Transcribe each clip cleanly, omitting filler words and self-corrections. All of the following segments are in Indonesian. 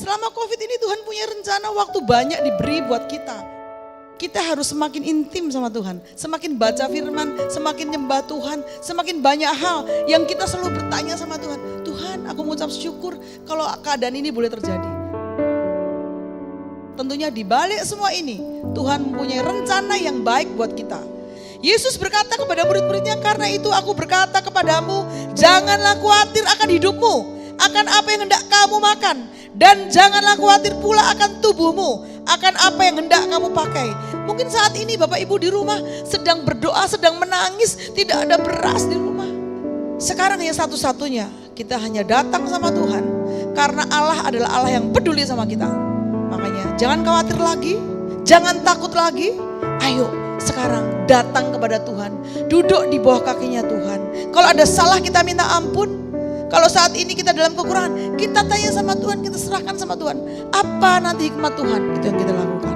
selama COVID ini Tuhan punya rencana, waktu banyak diberi buat kita. Kita harus semakin intim sama Tuhan, semakin baca firman, semakin nyembah Tuhan, semakin banyak hal yang kita selalu bertanya sama Tuhan. Tuhan, aku mengucap syukur kalau keadaan ini boleh terjadi. Tentunya di balik semua ini, Tuhan mempunyai rencana yang baik buat kita. Yesus berkata kepada murid-muridnya, karena itu aku berkata kepadamu, janganlah khawatir akan hidupmu, akan apa yang hendak kamu makan. Dan janganlah khawatir pula akan tubuhmu, akan apa yang hendak kamu pakai. Mungkin saat ini Bapak Ibu di rumah sedang berdoa, sedang menangis, tidak ada beras di rumah. Sekarang yang satu-satunya kita hanya datang sama Tuhan, karena Allah adalah Allah yang peduli sama kita. Makanya jangan khawatir lagi, jangan takut lagi. Ayo sekarang datang kepada Tuhan, duduk di bawah kakinya Tuhan. Kalau ada salah kita minta ampun. Kalau saat ini kita dalam kekurangan, kita tanya sama Tuhan, kita serahkan sama Tuhan. Apa nanti hikmat Tuhan, itu yang kita lakukan.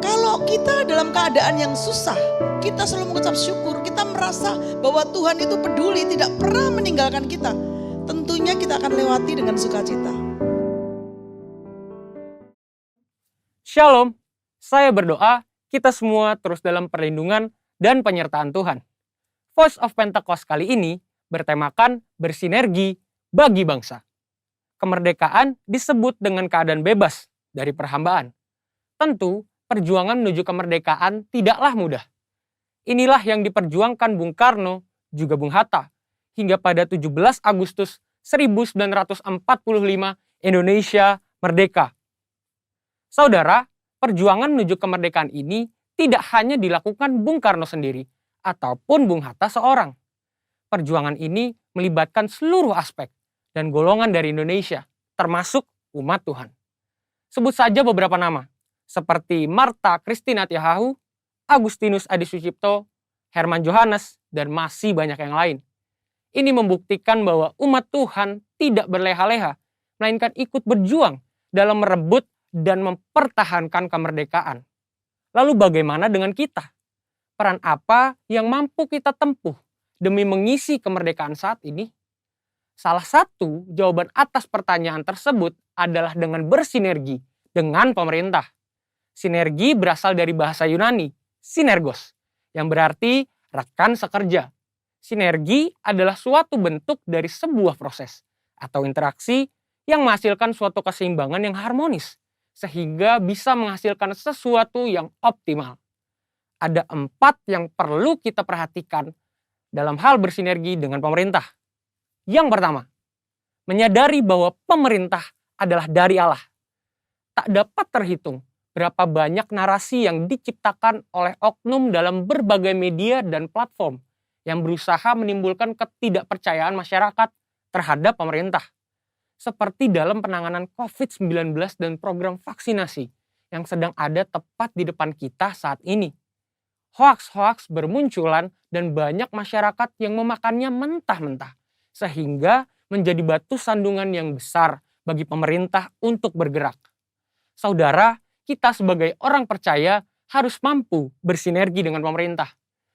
Kalau kita dalam keadaan yang susah, kita selalu mengucap syukur, kita merasa bahwa Tuhan itu peduli, tidak pernah meninggalkan kita. Tentunya kita akan lewati dengan sukacita. Shalom, saya berdoa kita semua terus dalam perlindungan dan penyertaan Tuhan. Voice of Pentecost kali ini bertemakan bersinergi bagi bangsa. Kemerdekaan disebut dengan keadaan bebas dari perhambaan. Tentu, perjuangan menuju kemerdekaan tidaklah mudah. Inilah yang diperjuangkan Bung Karno, juga Bung Hatta, hingga pada 17 Agustus 1945 Indonesia merdeka. Saudara, perjuangan menuju kemerdekaan ini tidak hanya dilakukan Bung Karno sendiri, ataupun Bung Hatta seorang. Perjuangan ini melibatkan seluruh aspek dan golongan dari Indonesia, termasuk umat Tuhan. Sebut saja beberapa nama, seperti Martha Christina Tiahahu, Agustinus Adi Sucipto, Herman Johannes, dan masih banyak yang lain. Ini membuktikan bahwa umat Tuhan tidak berleha-leha, melainkan ikut berjuang dalam merebut dan mempertahankan kemerdekaan. Lalu bagaimana dengan kita? Peran apa yang mampu kita tempuh demi mengisi kemerdekaan saat ini? Salah satu jawaban atas pertanyaan tersebut adalah dengan bersinergi dengan pemerintah. Sinergi berasal dari bahasa Yunani, sinergos, yang berarti rekan sekerja. Sinergi adalah suatu bentuk dari sebuah proses atau interaksi yang menghasilkan suatu keseimbangan yang harmonis, sehingga bisa menghasilkan sesuatu yang optimal. Ada 4 yang perlu kita perhatikan dalam hal bersinergi dengan pemerintah. Yang pertama, menyadari bahwa pemerintah adalah dari Allah. Tak dapat terhitung berapa banyak narasi yang diciptakan oleh oknum dalam berbagai media dan platform yang berusaha menimbulkan ketidakpercayaan masyarakat terhadap pemerintah. Seperti dalam penanganan COVID-19 dan program vaksinasi yang sedang ada tepat di depan kita saat ini. Hoaks-hoaks bermunculan dan banyak masyarakat yang memakannya mentah-mentah, sehingga menjadi batu sandungan yang besar bagi pemerintah untuk bergerak. Saudara, kita sebagai orang percaya harus mampu bersinergi dengan pemerintah,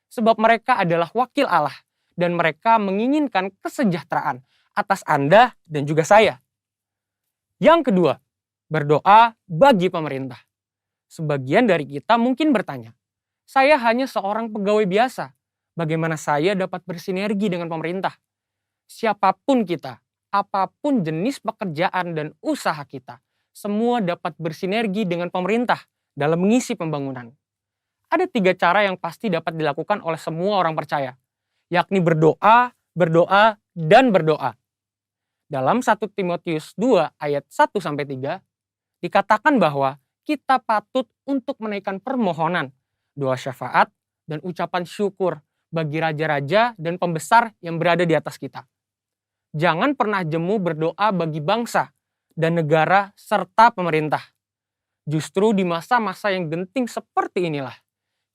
sebab mereka adalah wakil Allah dan mereka menginginkan kesejahteraan atas Anda dan juga saya. Yang kedua, berdoa bagi pemerintah. Sebagian dari kita mungkin bertanya, saya hanya seorang pegawai biasa. Bagaimana saya dapat bersinergi dengan pemerintah? Siapapun kita, apapun jenis pekerjaan dan usaha kita, semua dapat bersinergi dengan pemerintah dalam mengisi pembangunan. Ada 3 cara yang pasti dapat dilakukan oleh semua orang percaya, yakni berdoa, berdoa, dan berdoa. Dalam 1 Timotius 2 ayat 1-3, dikatakan bahwa kita patut untuk menaikkan permohonan, doa syafaat, dan ucapan syukur bagi raja-raja dan pembesar yang berada di atas kita. Jangan pernah jemu berdoa bagi bangsa dan negara serta pemerintah. Justru di masa-masa yang genting seperti inilah,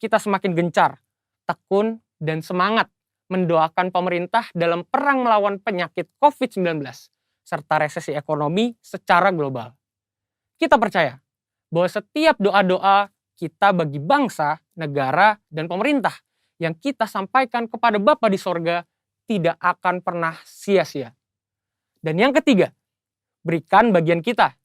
kita semakin gencar, tekun, dan semangat mendoakan pemerintah dalam perang melawan penyakit COVID-19 serta resesi ekonomi secara global. Kita percaya bahwa setiap doa-doa kita bagi bangsa, negara, dan pemerintah yang kita sampaikan kepada Bapa di sorga tidak akan pernah sia-sia. Dan yang ketiga, berikan bagian kita.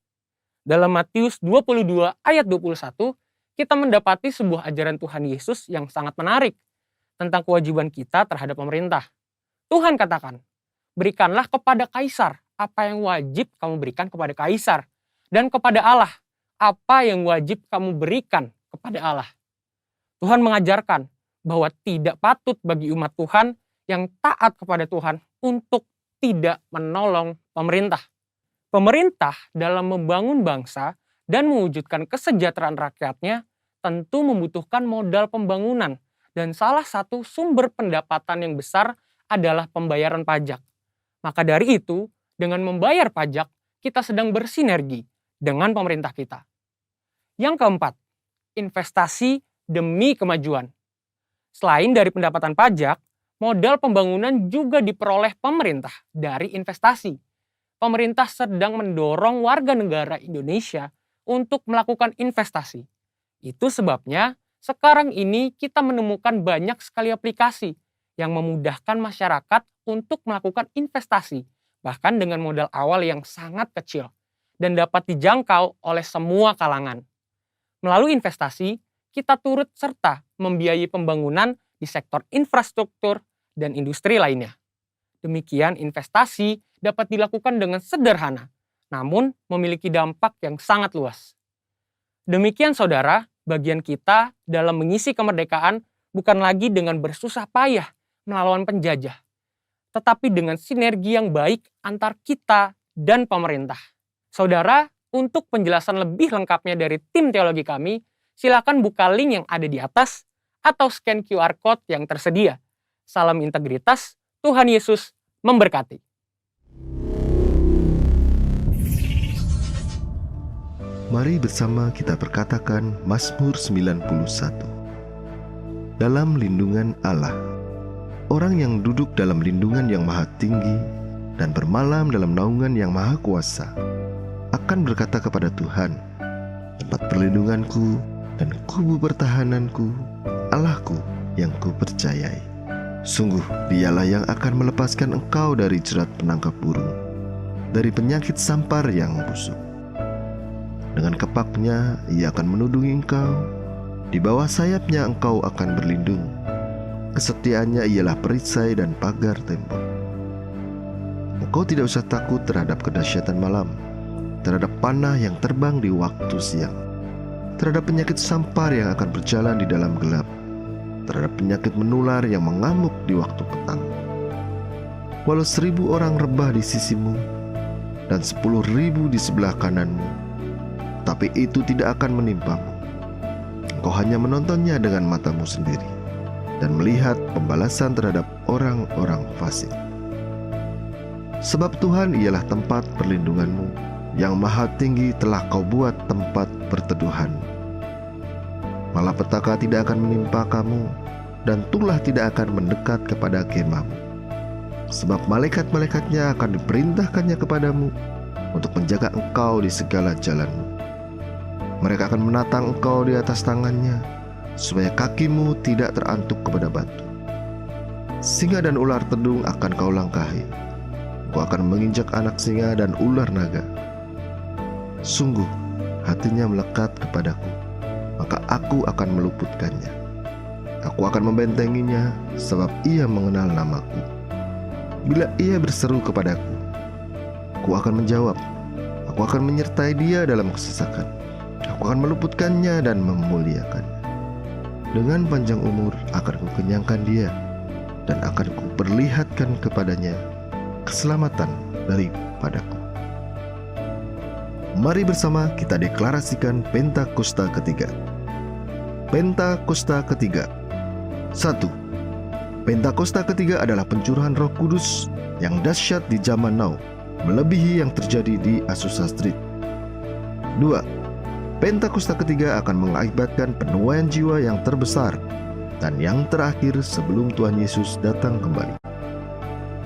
Dalam Matius 22 ayat 21, kita mendapati sebuah ajaran Tuhan Yesus yang sangat menarik tentang kewajiban kita terhadap pemerintah. Tuhan katakan, berikanlah kepada kaisar apa yang wajib kamu berikan kepada kaisar, dan kepada Allah apa yang wajib kamu berikan kepada Allah. Tuhan mengajarkan bahwa tidak patut bagi umat Tuhan yang taat kepada Tuhan untuk tidak menolong pemerintah. Pemerintah dalam membangun bangsa dan mewujudkan kesejahteraan rakyatnya tentu membutuhkan modal pembangunan, dan salah satu sumber pendapatan yang besar adalah pembayaran pajak. Maka dari itu, dengan membayar pajak, kita sedang bersinergi dengan pemerintah kita. Yang keempat, investasi demi kemajuan. Selain dari pendapatan pajak, modal pembangunan juga diperoleh pemerintah dari investasi. Pemerintah sedang mendorong warga negara Indonesia untuk melakukan investasi. Itu sebabnya sekarang ini kita menemukan banyak sekali aplikasi yang memudahkan masyarakat untuk melakukan investasi, bahkan dengan modal awal yang sangat kecil dan dapat dijangkau oleh semua kalangan. Melalui investasi, kita turut serta membiayai pembangunan di sektor infrastruktur dan industri lainnya. Demikian investasi dapat dilakukan dengan sederhana, namun memiliki dampak yang sangat luas. Demikian saudara, bagian kita dalam mengisi kemerdekaan bukan lagi dengan bersusah payah melawan penjajah, tetapi dengan sinergi yang baik antar kita dan pemerintah. Saudara, untuk penjelasan lebih lengkapnya dari tim teologi kami, silakan buka link yang ada di atas atau scan QR Code yang tersedia. Salam integritas, Tuhan Yesus memberkati. Mari bersama kita perkatakan Mazmur 91. Dalam lindungan Allah. Orang yang duduk dalam lindungan yang maha tinggi dan bermalam dalam naungan yang maha kuasa akan berkata kepada Tuhan, tempat perlindunganku dan kubu pertahananku, Allahku yang kupercayai. Sungguh dialah yang akan melepaskan engkau dari jerat penangkap burung, dari penyakit sampar yang busuk. Dengan kepaknya ia akan menudungi engkau, di bawah sayapnya engkau akan berlindung. Kesetiaannya ialah perisai dan pagar tembok. Engkau tidak usah takut terhadap kedahsyatan malam, terhadap panah yang terbang di waktu siang, terhadap penyakit sampar yang akan berjalan di dalam gelap, terhadap penyakit menular yang mengamuk di waktu petang. Walau 1.000 orang rebah di sisimu dan 10.000 di sebelah kananmu, tapi itu tidak akan menimpamu. Engkau hanya menontonnya dengan matamu sendiri dan melihat pembalasan terhadap orang-orang fasik. Sebab Tuhan ialah tempat perlindunganmu, yang maha tinggi telah kau buat tempat perteduhan. Malapetaka tidak akan menimpa kamu, dan tulah tidak akan mendekat kepada kemahmu. Sebab malaikat-malaikatnya akan diperintahkannya kepadamu untuk menjaga engkau di segala jalanmu. Mereka akan menatang engkau di atas tangannya, supaya kakimu tidak terantuk kepada batu. Singa dan ular tedung akan kau langkahi. Engkau akan menginjak anak singa dan ular naga. Sungguh hatinya melekat kepadaku, maka aku akan meluputkannya. Aku akan membentenginya, sebab ia mengenal namaku. Bila ia berseru kepadaku, aku akan menjawab. Aku akan menyertai dia dalam kesesakan. Aku akan meluputkannya dan memuliakannya. Dengan panjang umur akan kukenyangkan dia, dan akan kuperlihatkan kepadanya keselamatan daripadaku. Mari bersama kita deklarasikan Pentakosta ketiga. Pentakosta ketiga. 1. Pentakosta ketiga adalah pencurahan Roh Kudus yang dahsyat di zaman now, melebihi yang terjadi di Azusa Street. 2. Pentakosta ketiga akan mengakibatkan penuaian jiwa yang terbesar dan yang terakhir sebelum Tuhan Yesus datang kembali.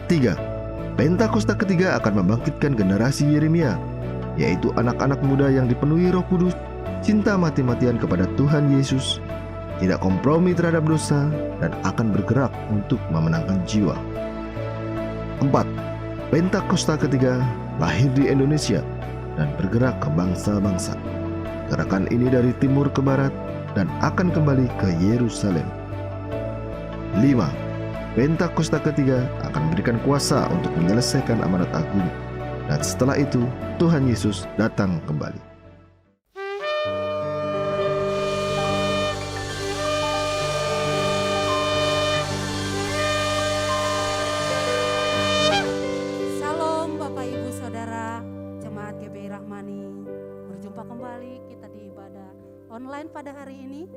3. Pentakosta ketiga akan membangkitkan generasi Yeremia, yaitu anak-anak muda yang dipenuhi Roh Kudus, cinta mati-matian kepada Tuhan Yesus, tidak kompromi terhadap dosa, dan akan bergerak untuk memenangkan jiwa. 4. Pentakosta ketiga lahir di Indonesia dan bergerak ke bangsa-bangsa. Gerakan ini dari timur ke barat dan akan kembali ke Yerusalem. 5. Pentakosta ketiga akan memberikan kuasa untuk menyelesaikan amanat agung, dan setelah itu Tuhan Yesus datang kembali. Salam Bapak Ibu Saudara Jemaat GBI Rahmani. Berjumpa kembali kita di ibadah online pada hari ini.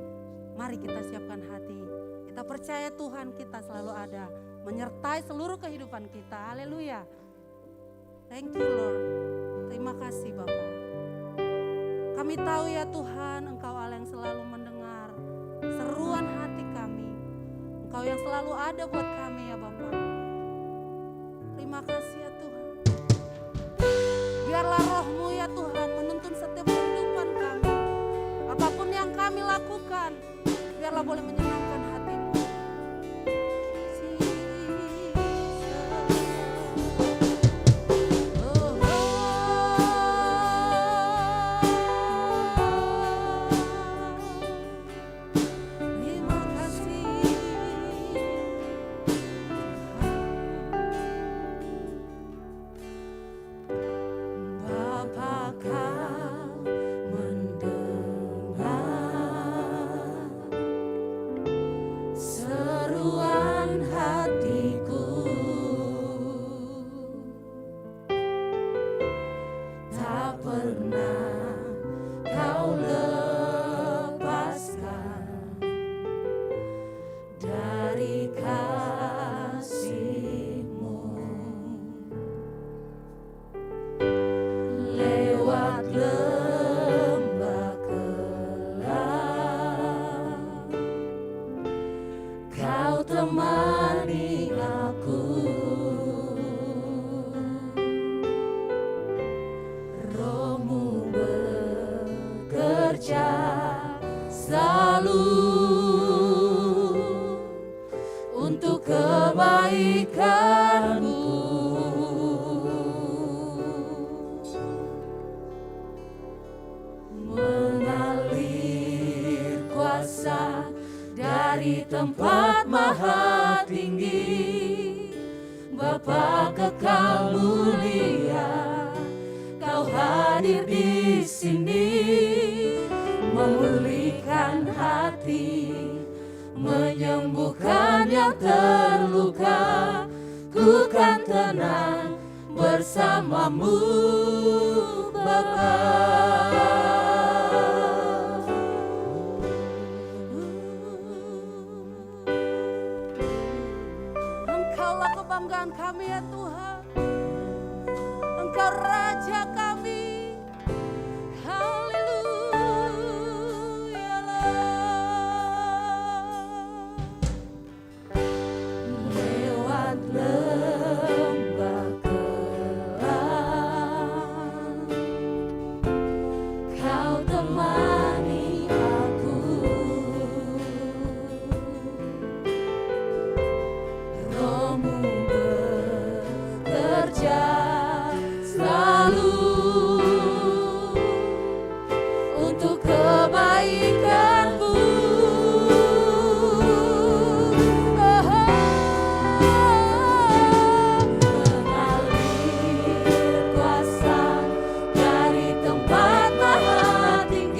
Mari kita siapkan hati. Kita percaya Tuhan kita selalu ada, menyertai seluruh kehidupan kita. Haleluya. Thank you Lord. Terima kasih Bapak. Kami tahu ya Tuhan, Engkau Allah yang selalu mendengar seruan hati kami. Engkau yang selalu ada buat kami ya Bapak. Terima kasih ya Tuhan. Biarlah roh-Mu ya Tuhan menuntun setiap kehidupan kami. Apapun yang kami lakukan, biarlah boleh menyenangkan hati-Mu. Terima kasih. Bapa kau mendengar seruan hatiku, tak pernah kau lepaskan dari kasih-Mu. Lewat lembah gelap, Kau temani aku. Roh-Mu bekerja selalu untuk kebaikanku. Mengalir kuasa dari tempat maha tinggi, Bapa kekal mulia, Kau hadir di sini, memulihkan hati, menyembuhkan yang terluka. Ku kan tenang bersama-Mu Bapa. Engkaulah kebanggaan kami ya Tuhan. Engkau Raja kami. Haleluya. Lewat lembah gelap, Kau temani aku. Roh-Mu bekerja selalu untuk kebaikanku. Mengalir kuasa dari tempat maha tinggi,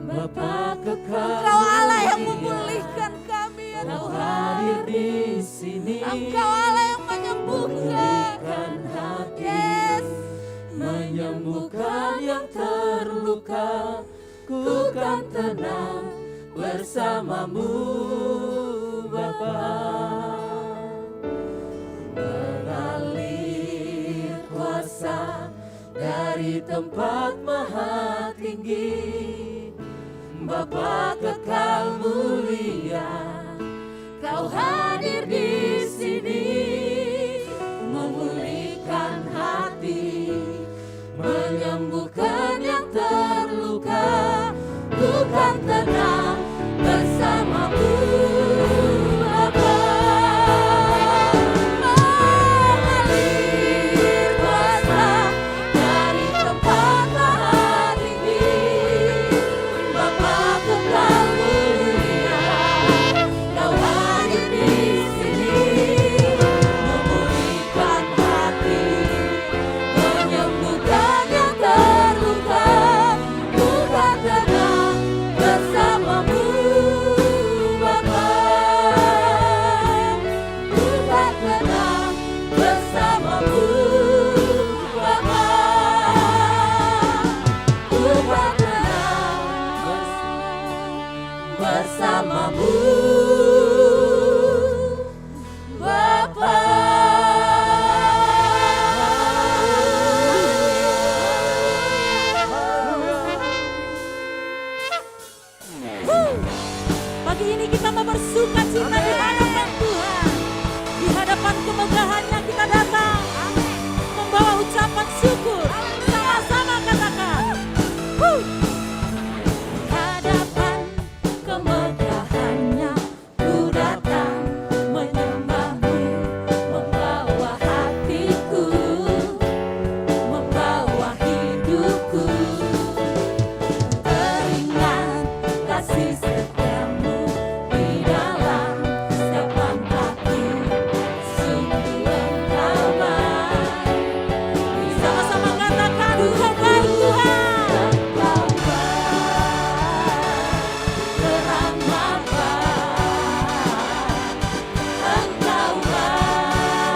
Bapa kekal, Engkau Allah yang memulihkan kami ya Kau Tuhan. hadir di sini. Engkau Allah yang menyembuhkan. Memulihkan hati, Yes. menyembuhkan yang terluka. Ku kan tenang bersamamu, Bapa. Mengalir kuasa dari tempat maha tinggi, Bapa kekal mulia, Kau hadir di sini, memulihkan hati, menyembuhkan yang terluka. Bukan tenang bersamamu, Bapa. Mengalir kuasa dari tempat maha tinggi, Bapa kekal mulia, Kau hadir di sini, memulihkan hati, menyembuhkan yang terluka. Bukan tenang bersamamu, Bapa. Bukan tenang bersamamu, Bapa. Bukan tenang bersamamu, Bapa. Pagi ini kita mau bersuka cita di hadapan Tuhan. Di hadapan kemegahannya kita datang. Membawa ucapan syukur. Sama-sama katakan. Hadapan kemegahannya ku datang menyembahmu, membawa hatiku, membawa hidupku. Teringat kasih setiamu di dalam setiap langkahku, sungguh Engkau baik. Sama-sama katakan, Engkau baik Tuhan. Engkau baik, teramat baik. Engkau baik,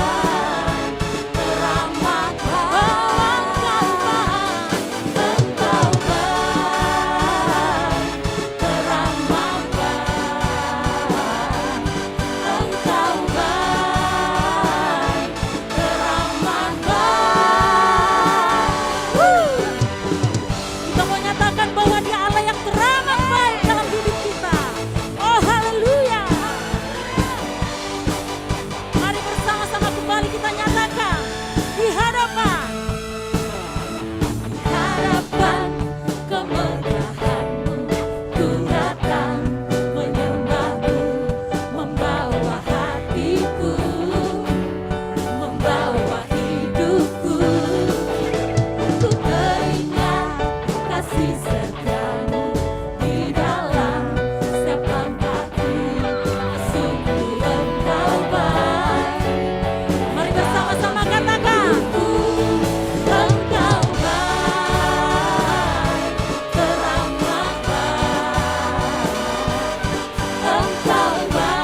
teramat baik. Engkau baik, teramat baik. Engkau baik, teramat baik. Kita mau nyatakan bahwa Dia Allah yang teramat baik dalam hidup kita. Oh haleluya. Mari bersama-sama kembali kita nyatakan di hadapan kemegahanmu ku datang menyembahmu, membawa hatiku, membawa hidupku. Ku teringat kasih setiamu di dalam setiap langkahku, sungguh Engkau baik. Mari bersama-sama katakan, Engkau baik, teramat baik. Engkau baik,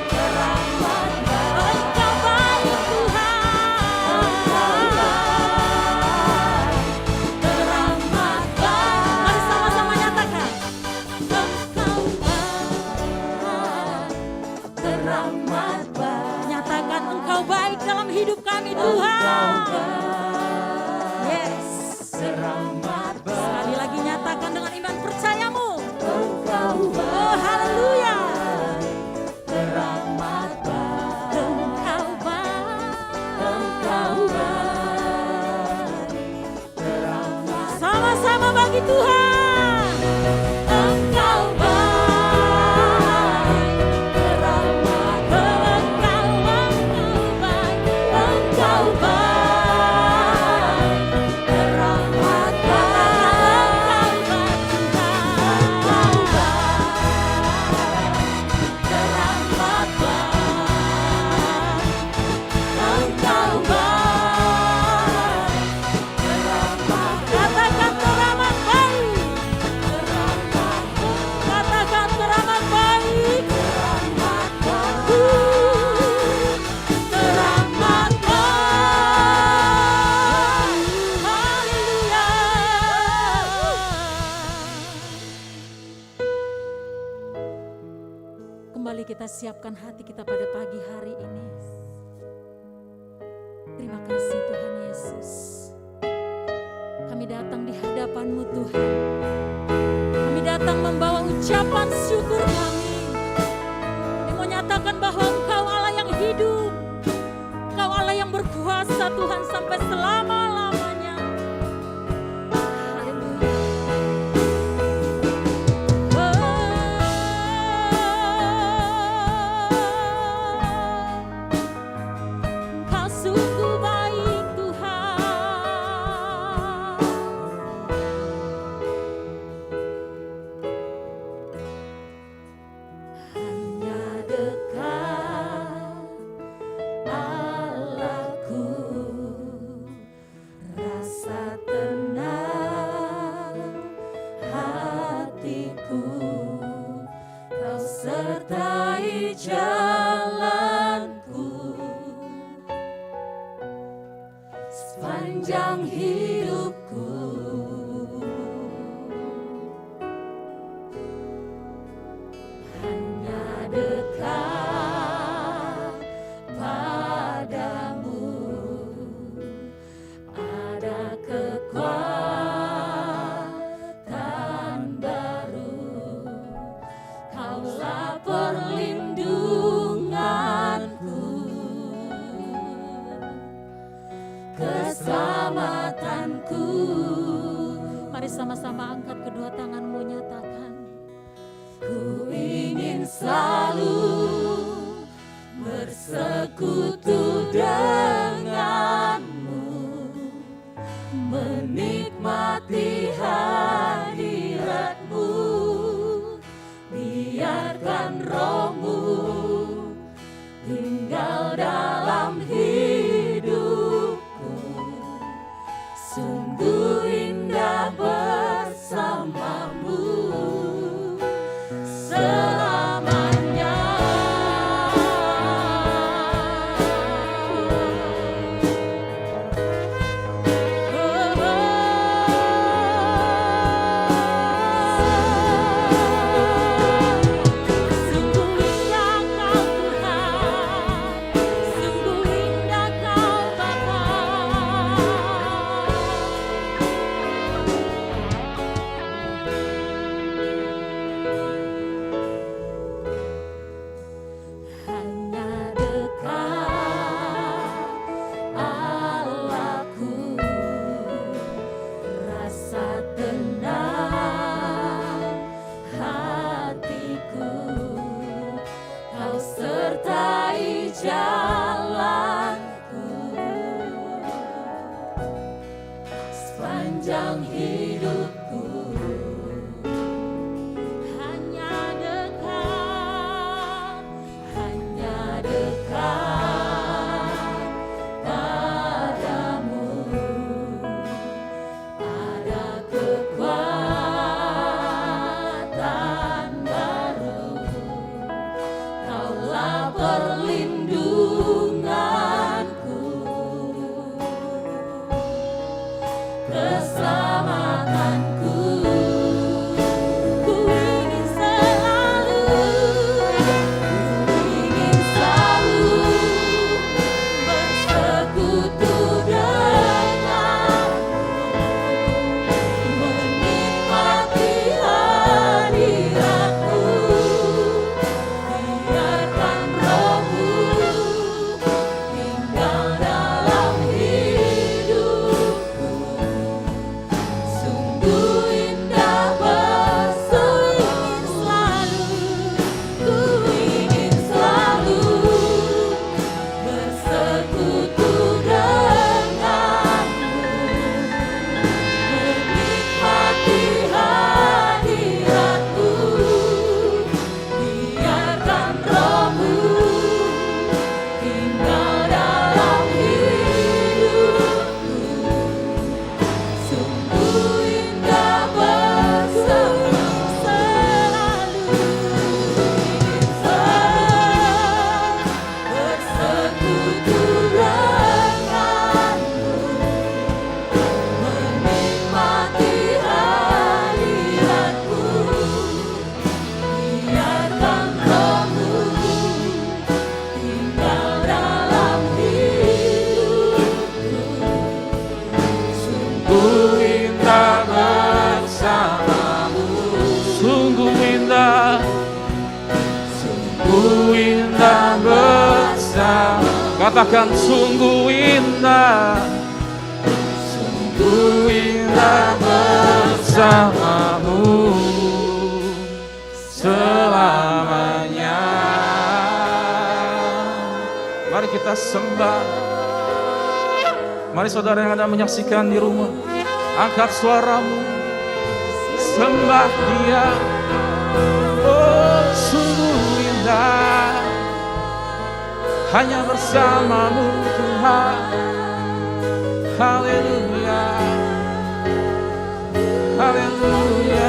teramat baik. Engkau baik Tuhan. Teramat baik. Mari sama-sama nyatakan. Engkau baik, teramat baik. Nyatakan Engkau baik dalam hidup kami Tuhan. Yes. Teramat baik. Sekali lagi nyatakan dengan iman percayamu. Engkau baik. Oh haleluya. Teramat baik. Engkau baik. Engkau baik. Teramat. Sama-sama bagi Tuhan. Engkau baik, teramat baik. Engkau baik, teramat baik. Engkau baik, teramat baik. siapkan hati kita pada pagi hari ini. Terima kasih Tuhan Yesus. Kami datang di hadapan-Mu Tuhan. Kami datang membawa ucapan syukur kami. Kami menyatakan bahwa Engkau Allah yang hidup. Engkau Allah yang berkuasa Tuhan sampai selama-lamanya. Haleluya. Engkau sungguh baik Tuhan. Hanya dekat Allahku, rasa tenang hatiku, Kau sertai jalanku sepanjang hidupku. Hanya dekat padamu ada kekuatan baru. Kaulah perlindunganku, keselamatanku. Mari sama-sama angkat kedua tanganmu, nyatakan. Ku ingin selalu bersekutu denganmu, menikmati hadiratmu. Biarkan rohmu tinggal dalam hidupku. Sungguh indah bersamamu selamanya. katakan sungguh indah, sungguh indah bersamamu selamanya. Mari kita sembah. Mari saudara yang ada menyaksikan di rumah, angkat suaramu, sembah Dia. Oh, sungguh indah hanya bersamamu Tuhan. Haleluya, haleluya.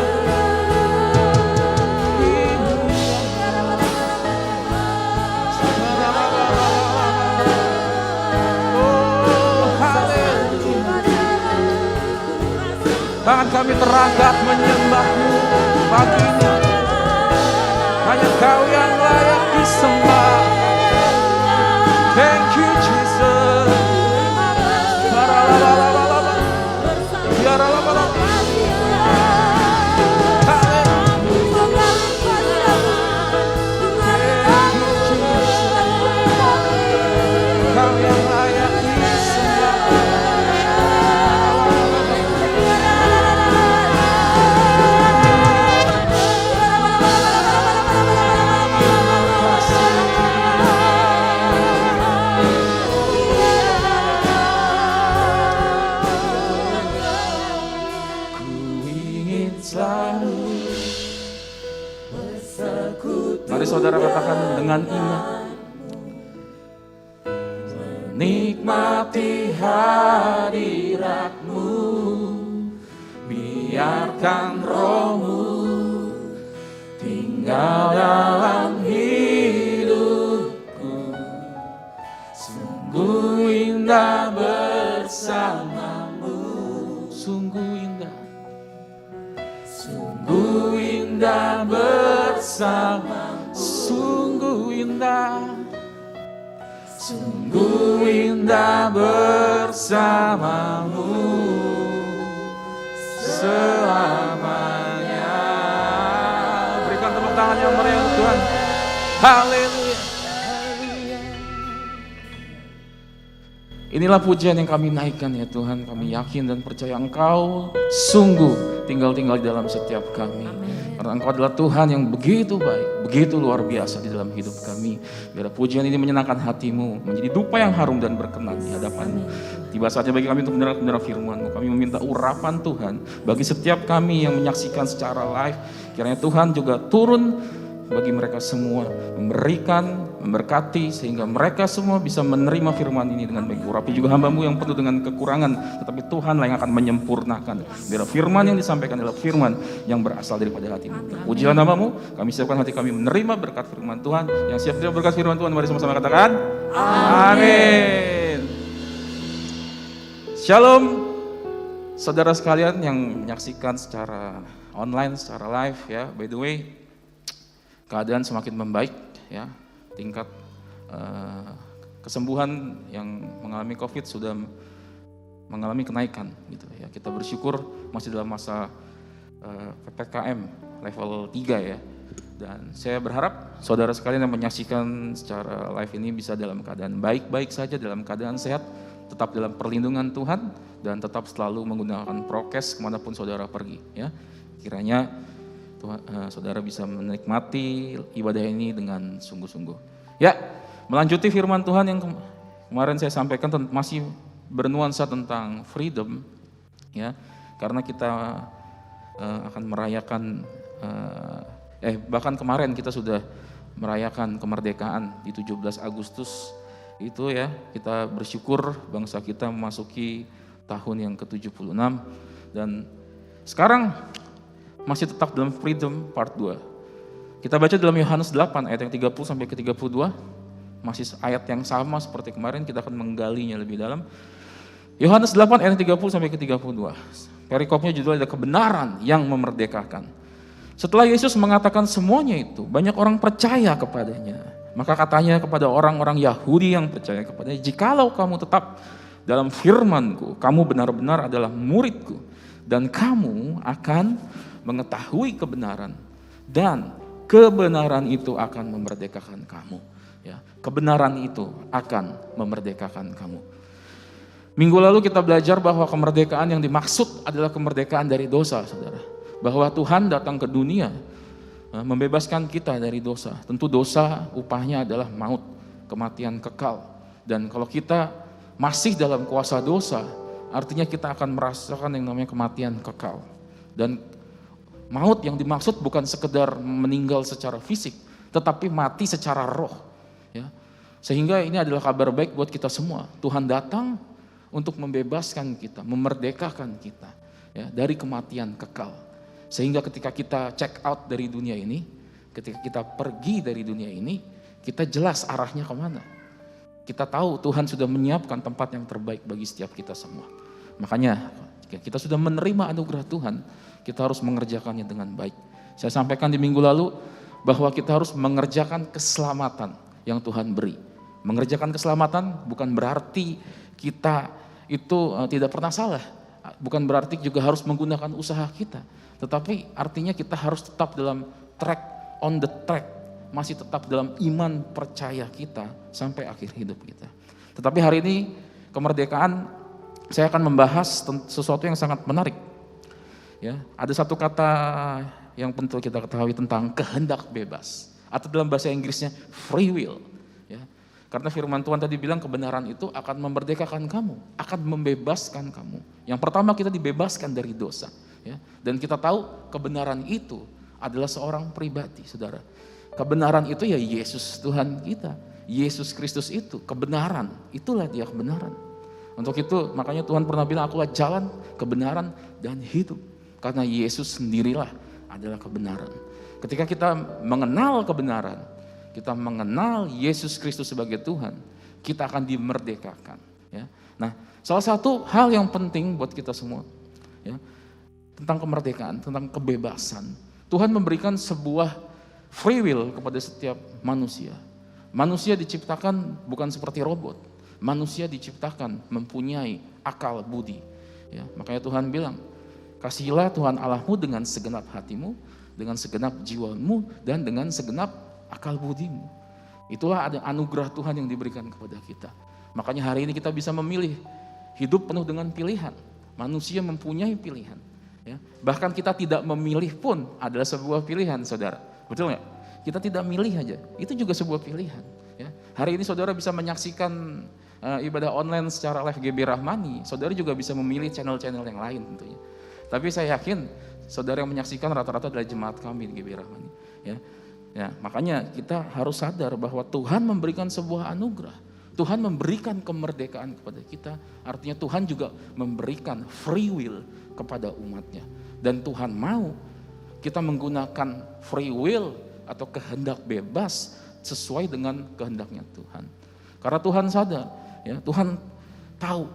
Tangan kami terangkat menyembah-Mu pagi ini. Hanya Kau yang layak disembah. Thank you Jesus. Kau yang layak disembah. Mari saudara katakan dengan iman. Nikmati hadirat-Mu, biarkan Roh-Mu tinggal dalam hidupku. Sungguh indah bersamamu, sungguh indah, sungguh indah bersamamu, sungguh indah, sungguh indah bersamamu selamanya. Berikan tepuk tangan yang meriah untuk Tuhan. Haleluya. Inilah pujian yang kami naikkan ya Tuhan. Kami yakin dan percaya Engkau sungguh tinggal-tinggal di dalam setiap kami. Karena Engkau adalah Tuhan yang begitu baik, begitu luar biasa di dalam hidup kami. Biar pujian ini menyenangkan hati-Mu, menjadi dupa yang harum dan berkenan di hadapan-Mu. Tiba saatnya bagi kami untuk mendengar firman-Mu. Kami meminta urapan Tuhan bagi setiap kami yang menyaksikan secara live. Kiranya Tuhan juga turun bagi mereka semua, memberikan, memberkati, sehingga mereka semua bisa menerima firman ini dengan baik. Urapi juga hamba-Mu yang penuh dengan kekurangan, tetapi Tuhanlah yang akan menyempurnakan. Biar firman yang disampaikan adalah firman yang berasal daripada hati-Mu. Pujian nama-Mu, kami siapkan hati kami menerima berkat firman Tuhan. Yang siap menerima berkat firman Tuhan, mari sama-sama katakan, amin. Shalom, saudara sekalian yang menyaksikan secara online, secara live ya. By the way, keadaan semakin membaik ya, tingkat kesembuhan yang mengalami COVID sudah mengalami kenaikan gitu ya. Kita bersyukur masih dalam masa PPKM level 3 ya. Dan saya berharap saudara sekalian yang menyaksikan secara live ini bisa dalam keadaan baik-baik saja, dalam keadaan sehat, tetap dalam perlindungan Tuhan dan tetap selalu menggunakan prokes kemanapun saudara pergi ya. Kiranya saudara bisa menikmati ibadah ini dengan sungguh-sungguh. Ya, melanjuti firman Tuhan yang kemarin saya sampaikan masih bernuansa tentang freedom, ya, karena kita akan merayakan, bahkan kemarin kita sudah merayakan kemerdekaan di 17 Agustus itu ya, kita bersyukur bangsa kita memasuki tahun yang ke-76 dan sekarang masih tetap dalam freedom part 2. Kita baca dalam Yohanes 8 ayat yang 30 sampai ke 32. Masih ayat yang sama seperti kemarin, kita akan menggalinya lebih dalam. Yohanes 8 ayat 30 sampai ke 32. Perikopnya judulnya ada kebenaran yang memerdekakan. Setelah Yesus mengatakan semuanya itu, banyak orang percaya kepadanya. Maka katanya kepada orang-orang Yahudi yang percaya kepadanya, jikalau kamu tetap dalam firman-Ku, kamu benar-benar adalah murid-Ku, dan kamu akan mengetahui kebenaran, dan kebenaran itu akan memerdekakan kamu. Ya, kebenaran itu akan memerdekakan kamu. Minggu lalu kita belajar bahwa kemerdekaan yang dimaksud adalah kemerdekaan dari dosa, saudara. Bahwa Tuhan datang ke dunia membebaskan kita dari dosa. Tentu dosa upahnya adalah maut, kematian kekal. Dan kalau kita masih dalam kuasa dosa, artinya kita akan merasakan yang namanya kematian kekal. Dan maut yang dimaksud bukan sekedar meninggal secara fisik, tetapi mati secara roh. Ya. Sehingga ini adalah kabar baik buat kita semua. Tuhan datang untuk membebaskan kita, memerdekakan kita ya, dari kematian kekal. Sehingga ketika kita check out dari dunia ini, ketika kita pergi dari dunia ini, kita jelas arahnya kemana. Kita tahu Tuhan sudah menyiapkan tempat yang terbaik bagi setiap kita semua. Makanya jika kita sudah menerima anugerah Tuhan, kita harus mengerjakannya dengan baik. Saya sampaikan di minggu lalu bahwa kita harus mengerjakan keselamatan yang Tuhan beri. Mengerjakan keselamatan bukan berarti kita itu tidak pernah salah. Bukan berarti juga harus menggunakan usaha kita. Tetapi artinya kita harus tetap dalam track, on the track. Masih tetap dalam iman percaya kita sampai akhir hidup kita. Tetapi hari ini kemerdekaan, saya akan membahas sesuatu yang sangat menarik. Ya, ada satu kata yang penting kita ketahui tentang kehendak bebas. Atau dalam bahasa Inggrisnya free will. Ya. Karena firman Tuhan tadi bilang kebenaran itu akan memerdekakan kamu, akan membebaskan kamu. Yang pertama kita dibebaskan dari dosa. Ya. Dan kita tahu kebenaran itu adalah seorang pribadi, saudara. Kebenaran itu ya Yesus Tuhan kita. Yesus Kristus itu kebenaran, itulah dia kebenaran. Untuk itu makanya Tuhan pernah bilang akulah jalan, kebenaran, dan hidup. Karena Yesus sendirilah adalah kebenaran. Ketika kita mengenal kebenaran, kita mengenal Yesus Kristus sebagai Tuhan, kita akan dimerdekakan. Ya. Nah, salah satu hal yang penting buat kita semua, ya, tentang kemerdekaan, tentang kebebasan. Tuhan memberikan sebuah free will kepada setiap manusia. Manusia diciptakan bukan seperti robot. Manusia diciptakan mempunyai akal budi. Ya, makanya Tuhan bilang, kasihilah Tuhan Allahmu dengan segenap hatimu, dengan segenap jiwamu, dan dengan segenap akal budimu. Itulah ada anugerah Tuhan yang diberikan kepada kita. Makanya hari ini kita bisa memilih hidup penuh dengan pilihan. Manusia mempunyai pilihan. Ya. Bahkan kita tidak memilih pun adalah sebuah pilihan, saudara. Betul nggak? Kita tidak milih aja, itu juga sebuah pilihan. Ya. Hari ini saudara bisa menyaksikan ibadah online secara live GB Rahmani. Saudara juga bisa memilih channel-channel yang lain tentunya. Tapi saya yakin saudara yang menyaksikan rata-rata adalah jemaat kami di GB Rahmani. Ya. Ya, makanya kita harus sadar bahwa Tuhan memberikan sebuah anugerah. Tuhan memberikan kemerdekaan kepada kita. Artinya Tuhan juga memberikan free will kepada umatnya. Dan Tuhan mau kita menggunakan free will atau kehendak bebas sesuai dengan kehendaknya Tuhan. Karena Tuhan sadar, ya, Tuhan tahu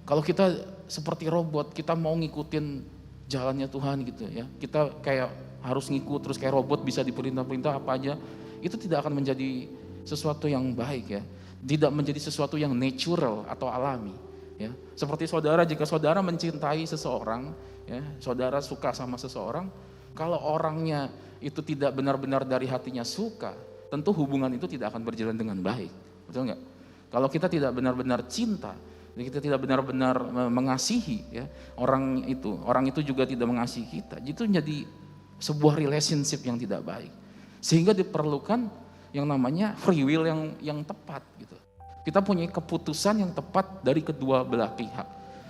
kalau kita seperti robot, kita mau ngikutin jalannya Tuhan gitu ya. Kita kayak harus ngikut terus kayak robot bisa diperintah-perintah apa aja, itu tidak akan menjadi sesuatu yang baik ya. Tidak menjadi sesuatu yang natural atau alami ya. Seperti saudara, jika saudara mencintai seseorang ya, saudara suka sama seseorang, kalau orangnya itu tidak benar-benar dari hatinya suka, tentu hubungan itu tidak akan berjalan dengan baik. Betul nggak? Kalau kita tidak benar-benar cinta, kita tidak benar-benar mengasihi ya, orang itu juga tidak mengasihi kita. Itu menjadi sebuah relationship yang tidak baik. Sehingga diperlukan yang namanya free will yang tepat gitu. Kita punya keputusan yang tepat dari kedua belah pihak.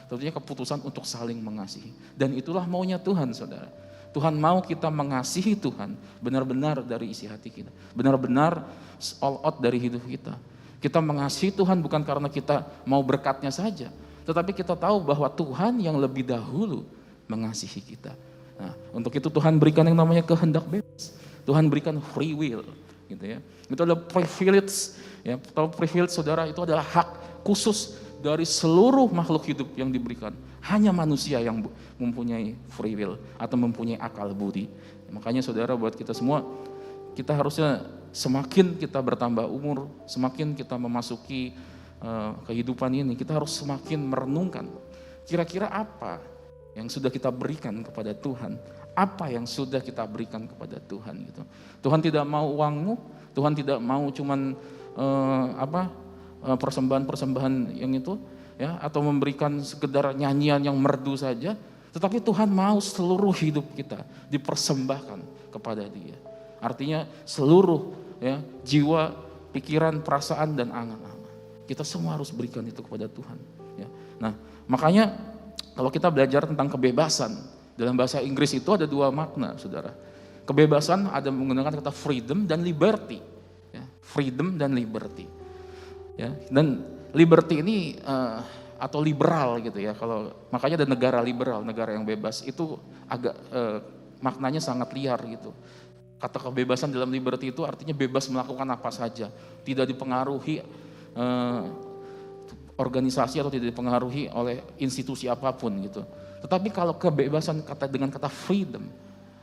Tentunya keputusan untuk saling mengasihi. Dan itulah maunya Tuhan, saudara. Tuhan mau kita mengasihi Tuhan benar-benar dari isi hati kita. Benar-benar all out dari hidup kita. Kita mengasihi Tuhan bukan karena kita mau berkatnya saja. Tetapi kita tahu bahwa Tuhan yang lebih dahulu mengasihi kita. Nah, untuk itu Tuhan berikan yang namanya kehendak bebas. Tuhan berikan free will, gitu ya. Itu adalah privilege, ya. Tahu privilege saudara, itu adalah hak khusus dari seluruh makhluk hidup yang diberikan. Hanya manusia yang mempunyai free will atau mempunyai akal budi. Makanya saudara, buat kita semua, kita harusnya semakin kita bertambah umur, semakin kita memasuki kehidupan ini, kita harus semakin merenungkan kira-kira apa yang sudah kita berikan kepada Tuhan, apa yang sudah kita berikan kepada Tuhan gitu. Tuhan tidak mau uangmu, Tuhan tidak mau cuman persembahan-persembahan yang itu, ya, atau memberikan sekedar nyanyian yang merdu saja, tetapi Tuhan mau seluruh hidup kita dipersembahkan kepada Dia. Artinya seluruh, ya, jiwa, pikiran, perasaan dan angan-angan. Kita semua harus berikan itu kepada Tuhan, ya. Nah, makanya kalau kita belajar tentang kebebasan, dalam bahasa Inggris itu ada dua makna, saudara. Kebebasan ada menggunakan kata freedom dan liberty, ya. Freedom dan liberty, ya. Dan liberty ini atau liberal gitu ya. Kalau makanya ada negara liberal, negara yang bebas, itu agak maknanya sangat liar gitu. Kata kebebasan dalam liberty itu artinya bebas melakukan apa saja, tidak dipengaruhi organisasi atau tidak dipengaruhi oleh institusi apapun gitu. Tetapi kalau kebebasan dengan kata freedom,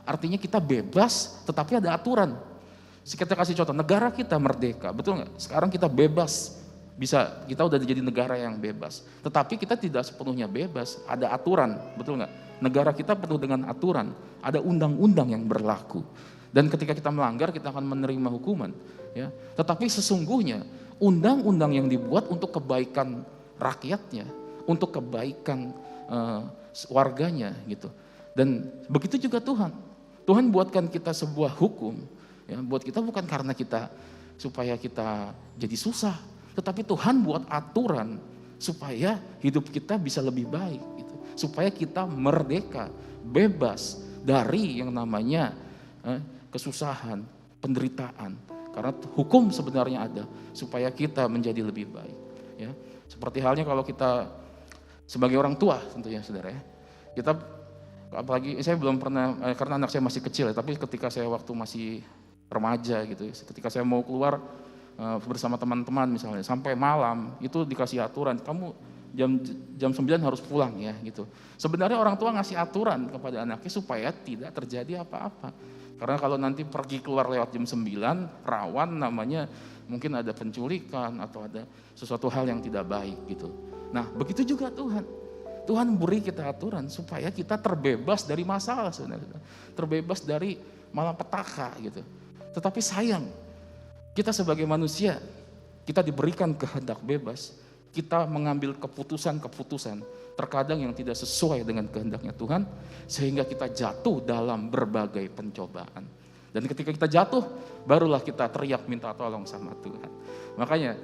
artinya kita bebas tetapi ada aturan. Kita kasih contoh, negara kita merdeka, betul nggak? Sekarang kita bebas, kita udah jadi negara yang bebas. Tetapi kita tidak sepenuhnya bebas, ada aturan, betul nggak? Negara kita penuh dengan aturan, ada undang-undang yang berlaku. Dan ketika kita melanggar, kita akan menerima hukuman, ya. Tetapi sesungguhnya undang-undang yang dibuat untuk kebaikan rakyatnya, untuk kebaikan warganya gitu. Dan begitu juga Tuhan. Tuhan buatkan kita sebuah hukum, ya, buat kita bukan karena supaya kita jadi susah, tetapi Tuhan buat aturan supaya hidup kita bisa lebih baik gitu. Supaya kita merdeka, bebas dari yang namanya kesusahan, penderitaan. Karena hukum sebenarnya ada supaya kita menjadi lebih baik, ya. Seperti halnya kalau kita sebagai orang tua tentunya, saudara, ya. Kita apalagi saya belum pernah karena anak saya masih kecil ya, tapi ketika saya waktu masih remaja gitu, ketika saya mau keluar bersama teman-teman misalnya sampai malam, itu dikasih aturan, kamu jam 9 harus pulang ya gitu. Sebenarnya orang tua ngasih aturan kepada anaknya supaya tidak terjadi apa-apa. Karena kalau nanti pergi keluar lewat jam 9, rawan namanya mungkin ada penculikan atau ada sesuatu hal yang tidak baik gitu. Nah, begitu juga Tuhan. Tuhan beri kita aturan supaya kita terbebas dari masalah sebenarnya. Terbebas dari malapetaka gitu. Tetapi sayang, kita sebagai manusia, kita diberikan kehendak bebas. Kita mengambil keputusan-keputusan terkadang yang tidak sesuai dengan kehendaknya Tuhan, sehingga kita jatuh dalam berbagai pencobaan. Dan ketika kita jatuh, barulah kita teriak minta tolong sama Tuhan. Makanya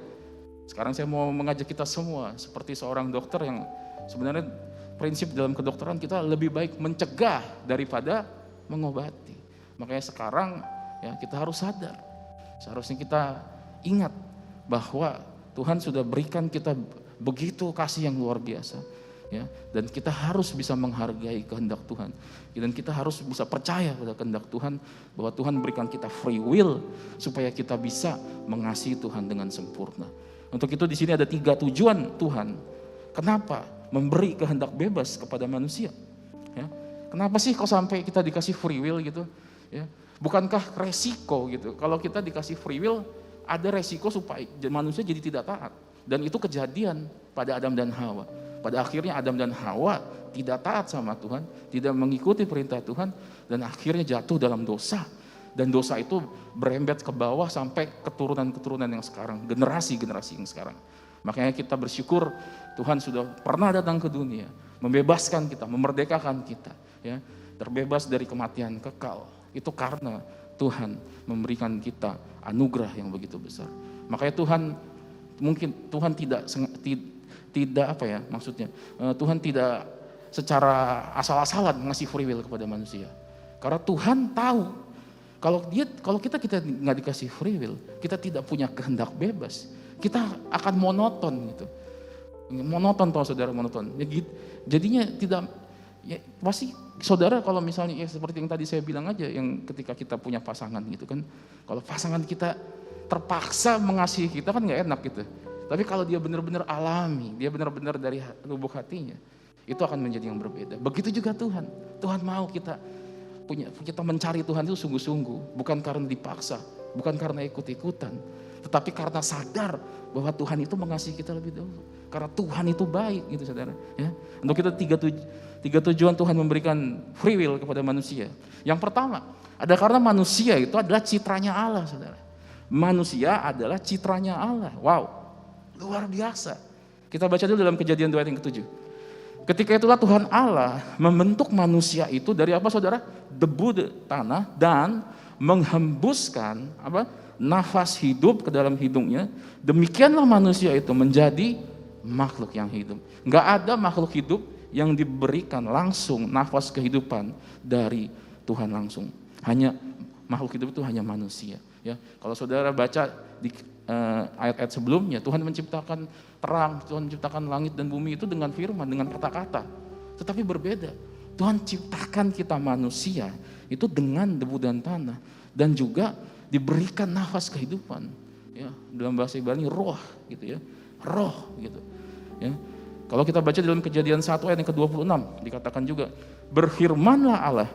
sekarang saya mau mengajak kita semua seperti seorang dokter yang sebenarnya prinsip dalam kedokteran kita lebih baik mencegah daripada mengobati. Makanya sekarang ya kita harus sadar, seharusnya kita ingat bahwa Tuhan sudah berikan kita begitu kasih yang luar biasa, ya, dan kita harus bisa menghargai kehendak Tuhan, dan kita harus bisa percaya pada kehendak Tuhan bahwa Tuhan berikan kita free will supaya kita bisa mengasihi Tuhan dengan sempurna. Untuk itu di sini ada 3 tujuan Tuhan. Kenapa memberi kehendak bebas kepada manusia? Ya, kenapa sih kok sampai kita dikasih free will gitu? Ya, bukankah resiko gitu? Kalau kita dikasih free will, ada resiko supaya manusia jadi tidak taat. Dan itu kejadian pada Adam dan Hawa. Pada akhirnya Adam dan Hawa tidak taat sama Tuhan, tidak mengikuti perintah Tuhan, dan akhirnya jatuh dalam dosa. Dan dosa itu berembet ke bawah sampai keturunan-keturunan yang sekarang, generasi-generasi yang sekarang. Makanya kita bersyukur Tuhan sudah pernah datang ke dunia, membebaskan kita, memerdekakan kita, ya, terbebas dari kematian kekal. Itu karena Tuhan memberikan kita anugerah yang begitu besar. Makanya Tuhan tidak apa ya maksudnya, Tuhan tidak secara asal-asalan ngasih free will kepada manusia. Karena Tuhan tahu kalau kita nggak dikasih free will, kita tidak punya kehendak bebas, kita akan monoton gitu. Monoton toh saudara, monoton. Jadinya tidak, ya, pasti saudara kalau misalnya ya seperti yang tadi saya bilang aja, yang ketika kita punya pasangan gitu kan, kalau pasangan kita terpaksa mengasihi kita kan nggak enak gitu. Tapi kalau dia benar-benar alami, dia benar-benar dari lubuk hatinya, itu akan menjadi yang berbeda. Begitu juga Tuhan. Tuhan mau kita mencari Tuhan itu sungguh-sungguh, bukan karena dipaksa, bukan karena ikut-ikutan, tetapi karena sadar bahwa Tuhan itu mengasihi kita lebih dahulu. Karena Tuhan itu baik gitu saudara. Ya. Untuk kita 3 tujuan Tuhan memberikan free will kepada manusia. Yang pertama, ada karena manusia itu adalah citranya Allah saudara. manusia adalah citranya Allah. Wow, luar biasa. Kita baca dulu dalam Kejadian 2 ayat yang ke-7. Ketika itulah Tuhan Allah membentuk manusia itu dari apa saudara? Debu tanah dan menghembuskan nafas hidup ke dalam hidungnya. Demikianlah manusia itu menjadi makhluk yang hidup. Enggak ada makhluk hidup yang diberikan langsung nafas kehidupan dari Tuhan langsung. Hanya makhluk hidup itu hanya manusia. Ya, kalau saudara baca di ayat-ayat sebelumnya, Tuhan menciptakan terang, Tuhan menciptakan langit dan bumi itu dengan firman, dengan kata-kata. Tetapi berbeda. Tuhan ciptakan kita manusia itu dengan debu dan tanah dan juga diberikan nafas kehidupan. Ya, dalam bahasa Ibrani roh gitu ya. Roh gitu. Ya. Kalau kita baca dalam Kejadian 1 ayat yang ke-26 dikatakan juga, berfirmanlah Allah,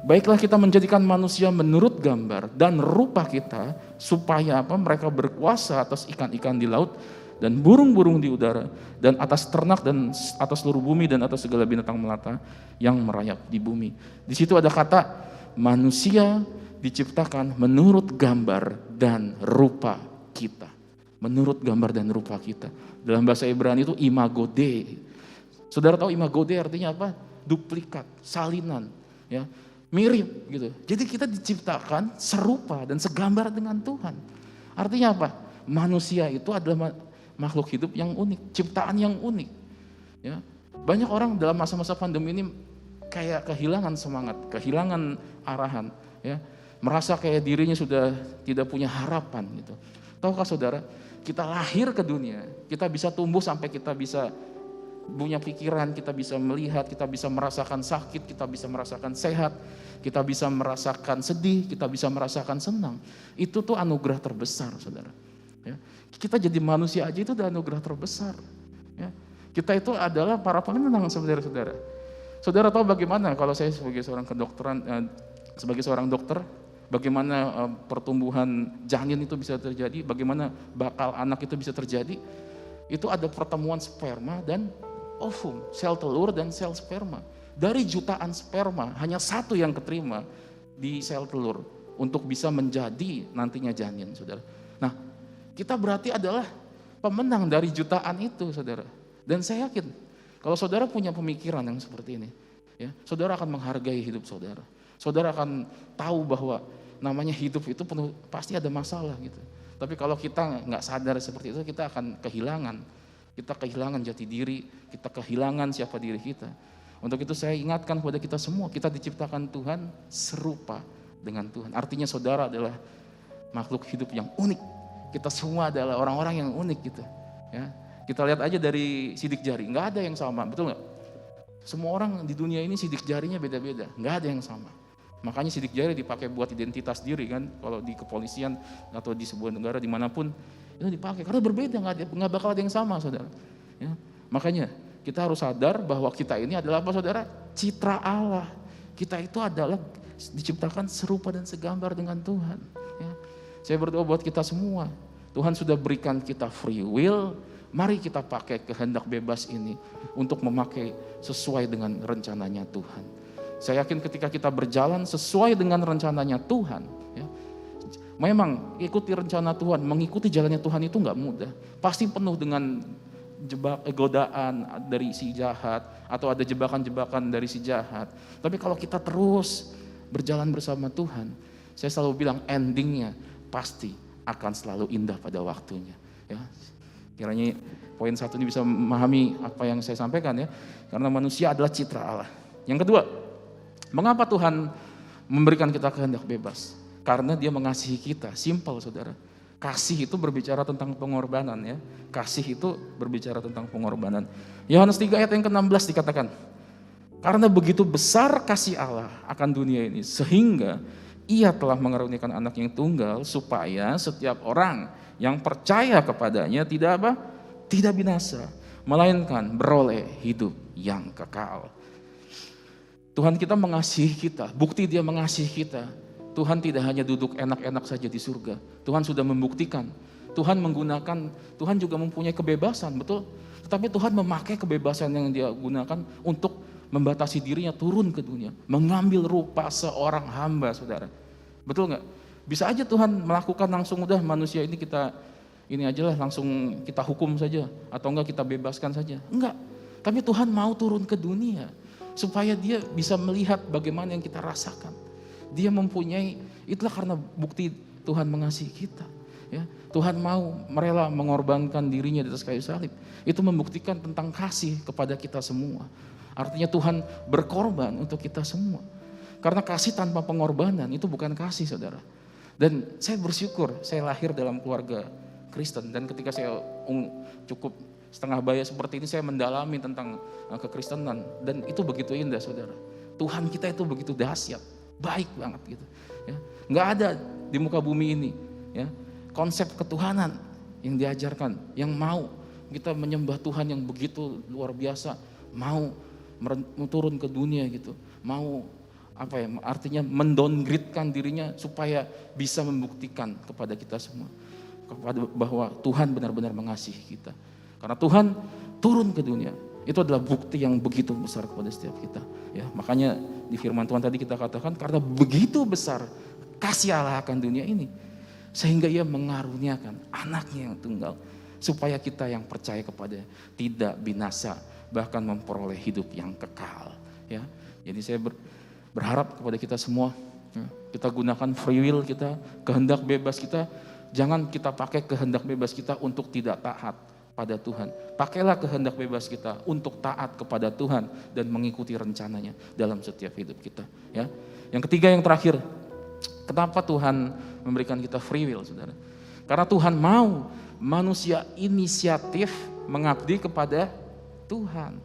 baiklah kita menjadikan manusia menurut gambar dan rupa kita supaya mereka berkuasa atas ikan-ikan di laut dan burung-burung di udara dan atas ternak dan atas seluruh bumi dan atas segala binatang melata yang merayap di bumi. Di situ ada kata manusia diciptakan menurut gambar dan rupa kita. Menurut gambar dan rupa kita. Dalam bahasa Ibrani itu imago Dei. Saudara tahu imago Dei artinya apa? Duplikat, salinan, ya. Mirip gitu. Jadi kita diciptakan serupa dan segambar dengan Tuhan. Artinya apa? Manusia itu adalah makhluk hidup yang unik, ciptaan yang unik. Ya. Banyak orang dalam masa-masa pandemi ini kayak kehilangan semangat, kehilangan arahan, ya. Merasa kayak dirinya sudah tidak punya harapan gitu. Tahukah saudara, kita lahir ke dunia, kita bisa tumbuh sampai kita bisa punya pikiran, kita bisa melihat, kita bisa merasakan sakit, kita bisa merasakan sehat, kita bisa merasakan sedih, kita bisa merasakan senang. Itu tuh anugerah terbesar, saudara. Ya. Kita jadi manusia aja itu udah anugerah terbesar. Ya. Kita itu adalah para pemenang, saudara-saudara. Saudara tahu bagaimana kalau saya sebagai seorang kedokteran, sebagai seorang dokter, bagaimana pertumbuhan janin itu bisa terjadi, bagaimana bakal anak itu bisa terjadi. Itu ada pertemuan sperma dan ovum, sel telur dan sel sperma. Dari jutaan sperma, hanya satu yang keterima di sel telur untuk bisa menjadi nantinya janin, saudara. Nah, kita berarti adalah pemenang dari jutaan itu, saudara. Dan saya yakin, kalau saudara punya pemikiran yang seperti ini, ya, saudara akan menghargai hidup saudara. Saudara akan tahu bahwa namanya hidup itu penuh, pasti ada masalah gitu. Tapi kalau kita nggak sadar seperti itu, kita akan kehilangan. Kita kehilangan jati diri, kita kehilangan siapa diri kita. Untuk itu saya ingatkan kepada kita semua, kita diciptakan Tuhan serupa dengan Tuhan. Artinya saudara adalah makhluk hidup yang unik. Kita semua adalah orang-orang yang unik gitu. Ya. Kita lihat aja dari sidik jari, nggak ada yang sama, betul nggak? Semua orang di dunia ini sidik jarinya beda-beda, nggak ada yang sama. Makanya sidik jari dipakai buat identitas diri kan, kalau di kepolisian atau di sebuah negara dimanapun itu dipakai karena berbeda, nggak bakal ada yang sama, saudara. Ya. Makanya kita harus sadar bahwa kita ini adalah apa, saudara? Citra Allah. Kita itu adalah diciptakan serupa dan segambar dengan Tuhan. Ya. Saya berdoa buat kita semua. Tuhan sudah berikan kita free will. Mari kita pakai kehendak bebas ini untuk memakai sesuai dengan rencananya Tuhan. Saya yakin ketika kita berjalan sesuai dengan rencananya Tuhan, ya, memang ikuti rencana Tuhan, mengikuti jalannya Tuhan itu nggak mudah. Pasti penuh dengan godaan dari si jahat atau ada jebakan-jebakan dari si jahat. Tapi kalau kita terus berjalan bersama Tuhan, saya selalu bilang endingnya pasti akan selalu indah pada waktunya. Ya. Kiranya poin 1 ini bisa memahami apa yang saya sampaikan ya. Karena manusia adalah citra Allah. Yang kedua, mengapa Tuhan memberikan kita kehendak bebas? Karena Dia mengasihi kita. Simpel, saudara. Kasih itu berbicara tentang pengorbanan ya. Kasih itu berbicara tentang pengorbanan. Yohanes 3 ayat yang ke-16 dikatakan, karena begitu besar kasih Allah akan dunia ini sehingga Ia telah mengaruniakan anak yang tunggal supaya setiap orang yang percaya kepadanya tidak apa? Tidak binasa, melainkan beroleh hidup yang kekal. Tuhan kita mengasihi kita, bukti Dia mengasihi kita. Tuhan tidak hanya duduk enak-enak saja di surga. Tuhan sudah membuktikan. Tuhan menggunakan, Tuhan juga mempunyai kebebasan, betul? Tetapi Tuhan memakai kebebasan yang Dia gunakan untuk membatasi dirinya turun ke dunia. Mengambil rupa seorang hamba, saudara. Betul nggak? Bisa aja Tuhan melakukan langsung, udah manusia ini kita ini aja lah, langsung kita hukum saja, atau enggak kita bebaskan saja. Enggak, tapi Tuhan mau turun ke dunia supaya dia bisa melihat bagaimana yang kita rasakan. Dia mempunyai, itulah karena bukti Tuhan mengasihi kita. Ya, Tuhan mau rela mengorbankan dirinya di atas kayu salib. Itu membuktikan tentang kasih kepada kita semua. Artinya Tuhan berkorban untuk kita semua. Karena kasih tanpa pengorbanan itu bukan kasih, saudara. Dan saya bersyukur saya lahir dalam keluarga Kristen, dan ketika saya cukup setengah baya seperti ini, saya mendalami tentang kekristenan, dan itu begitu indah, saudara. Tuhan kita itu begitu dahsyat, baik banget gitu. Ya. Nggak ada di muka bumi ini ya konsep ketuhanan yang diajarkan, yang mau kita menyembah Tuhan yang begitu luar biasa, mau turun ke dunia gitu, mau apa ya, artinya mendowngrade-kan dirinya supaya bisa membuktikan kepada kita semua bahwa Tuhan benar-benar mengasihi kita. Karena Tuhan turun ke dunia, itu adalah bukti yang begitu besar kepada setiap kita. Ya, makanya di firman Tuhan tadi kita katakan, karena begitu besar kasih Allah akan dunia ini, sehingga Ia mengaruniakan anaknya yang tunggal, supaya kita yang percaya kepada tidak binasa, bahkan memperoleh hidup yang kekal. Ya, jadi saya berharap kepada kita semua, kita gunakan free will kita, kehendak bebas kita. Jangan kita pakai kehendak bebas kita untuk tidak taat pada Tuhan. Pakailah kehendak bebas kita untuk taat kepada Tuhan dan mengikuti rencananya dalam setiap hidup kita. Ya. Yang ketiga, yang terakhir, kenapa Tuhan memberikan kita free will, saudara? Karena Tuhan mau manusia inisiatif mengabdi kepada Tuhan.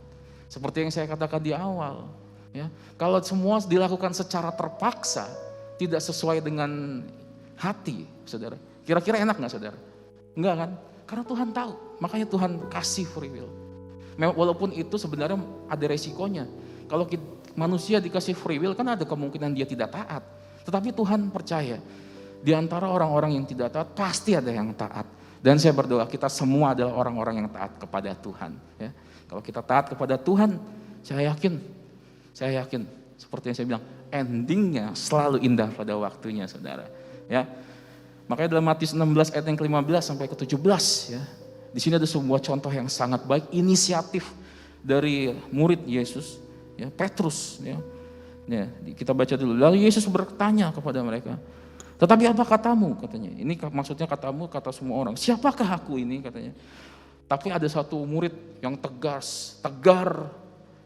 Seperti yang saya katakan di awal. Ya. Kalau semua dilakukan secara terpaksa, tidak sesuai dengan hati, saudara. Kira-kira enak gak, saudara? Enggak kan? Karena Tuhan tahu, makanya Tuhan kasih free will. Walaupun itu sebenarnya ada resikonya. Kalau manusia dikasih free will kan ada kemungkinan dia tidak taat. Tetapi Tuhan percaya, di antara orang-orang yang tidak taat pasti ada yang taat. Dan saya berdoa kita semua adalah orang-orang yang taat kepada Tuhan. Ya. Kalau kita taat kepada Tuhan, saya yakin seperti yang saya bilang, endingnya selalu indah pada waktunya, saudara. Ya. Makanya dalam Matius 16 ayat yang ke-15 sampai ke-17 ya. Di sini ada sebuah contoh yang sangat baik, inisiatif dari murid Yesus, ya, Petrus ya. Ya, kita baca dulu. Lalu Yesus bertanya kepada mereka, "Tetapi apa katamu?" katanya. Ini maksudnya katamu, kata semua orang. "Siapakah aku ini?" katanya. Tapi ada satu murid yang tegar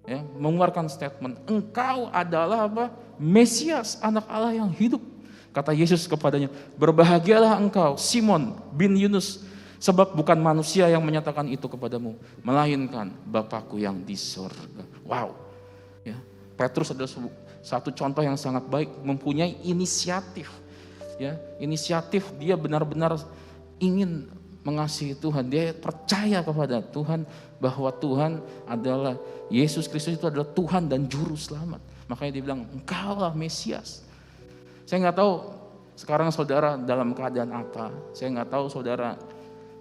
ya, mengeluarkan statement, "Engkau adalah apa? Mesias, anak Allah yang hidup." Kata Yesus kepadanya, "Berbahagialah engkau, Simon bin Yunus, sebab bukan manusia yang menyatakan itu kepadamu, melainkan Bapakku yang di sorga." Wow. Ya, Petrus adalah satu contoh yang sangat baik, mempunyai inisiatif. Ya, inisiatif, dia benar-benar ingin mengasihi Tuhan, dia percaya kepada Tuhan bahwa Tuhan adalah, Yesus Kristus itu adalah Tuhan dan Juru Selamat. Makanya dia bilang, "Engkaulah Mesias." Saya nggak tahu sekarang saudara dalam keadaan apa, saya nggak tahu saudara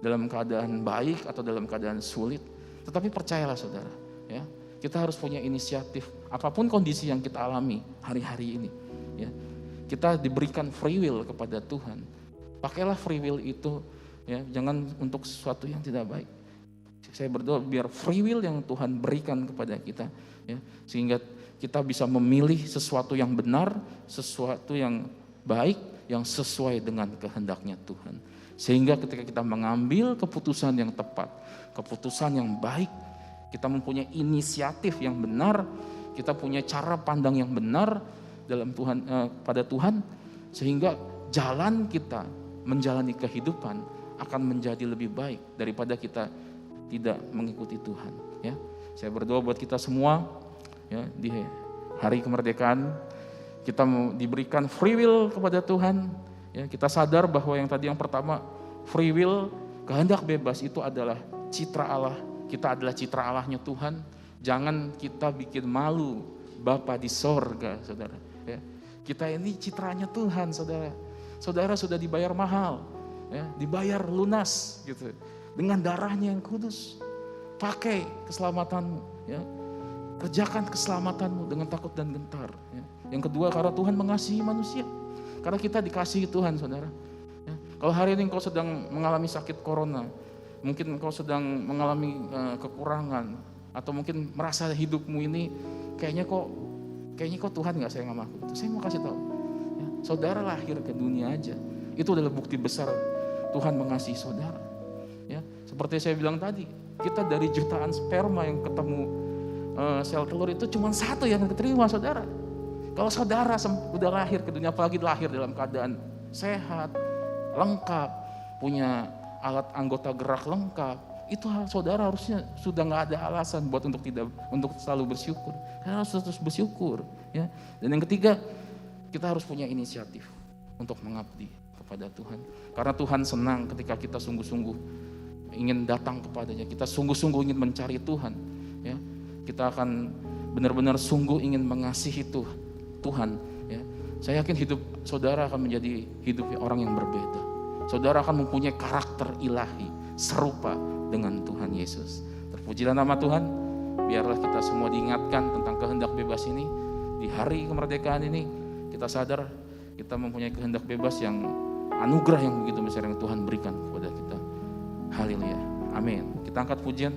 dalam keadaan baik atau dalam keadaan sulit, tetapi percayalah saudara, ya, kita harus punya inisiatif, apapun kondisi yang kita alami hari-hari ini, ya, kita diberikan free will kepada Tuhan, pakailah free will itu, ya, jangan untuk sesuatu yang tidak baik. Saya berdoa biar free will yang Tuhan berikan kepada kita, ya, sehingga kita bisa memilih sesuatu yang benar, sesuatu yang baik, yang sesuai dengan kehendaknya Tuhan. Sehingga ketika kita mengambil keputusan yang tepat, keputusan yang baik, kita mempunyai inisiatif yang benar, kita punya cara pandang yang benar dalam Tuhan, pada Tuhan, sehingga jalan kita menjalani kehidupan akan menjadi lebih baik daripada kita tidak mengikuti Tuhan. Ya, saya berdoa buat kita semua. Ya, di hari kemerdekaan kita diberikan free will kepada Tuhan. Ya, kita sadar bahwa yang tadi yang pertama, free will, kehendak bebas itu adalah citra Allah. Kita adalah citra Allahnya Tuhan. Jangan kita bikin malu Bapa di sorga, saudara. Ya, kita ini citranya Tuhan, saudara. Saudara sudah dibayar mahal, ya, dibayar lunas, gitu, dengan darahnya yang kudus. Pakai keselamatanmu, ya. Kerjakan keselamatanmu dengan takut dan gentar. Ya. Yang kedua, karena Tuhan mengasihi manusia. Karena kita dikasihi Tuhan, saudara. Ya. Kalau hari ini engkau sedang mengalami sakit corona, mungkin engkau sedang mengalami kekurangan, atau mungkin merasa hidupmu ini kayaknya kok Tuhan gak sayang sama aku. Saya mau kasih tahu, ya, saudara lahir ke dunia aja, itu adalah bukti besar Tuhan mengasihi saudara. Ya, seperti saya bilang tadi, kita dari jutaan sperma yang ketemu sel telur itu cuma satu yang keterima, saudara. Kalau saudara udah lahir ke dunia, apalagi lahir dalam keadaan sehat, lengkap, punya alat anggota gerak lengkap, itu saudara harusnya sudah nggak ada alasan buat untuk selalu bersyukur. Karena harus terus bersyukur, ya. Dan yang ketiga, kita harus punya inisiatif untuk mengabdi kepada Tuhan. Karena Tuhan senang ketika kita sungguh-sungguh ingin datang kepadanya, kita sungguh-sungguh ingin mencari Tuhan, ya. Kita akan benar-benar sungguh ingin mengasihi Tuhan, ya. Saya yakin hidup saudara akan menjadi hidup orang yang berbeda. Saudara akan mempunyai karakter ilahi serupa dengan Tuhan Yesus. Terpujilah nama Tuhan. Biarlah kita semua diingatkan tentang kehendak bebas ini. Di hari kemerdekaan ini kita sadar kita mempunyai kehendak bebas yang anugerah yang begitu besar yang Tuhan berikan kepada kita. Haleluya. Amin. Kita angkat pujian.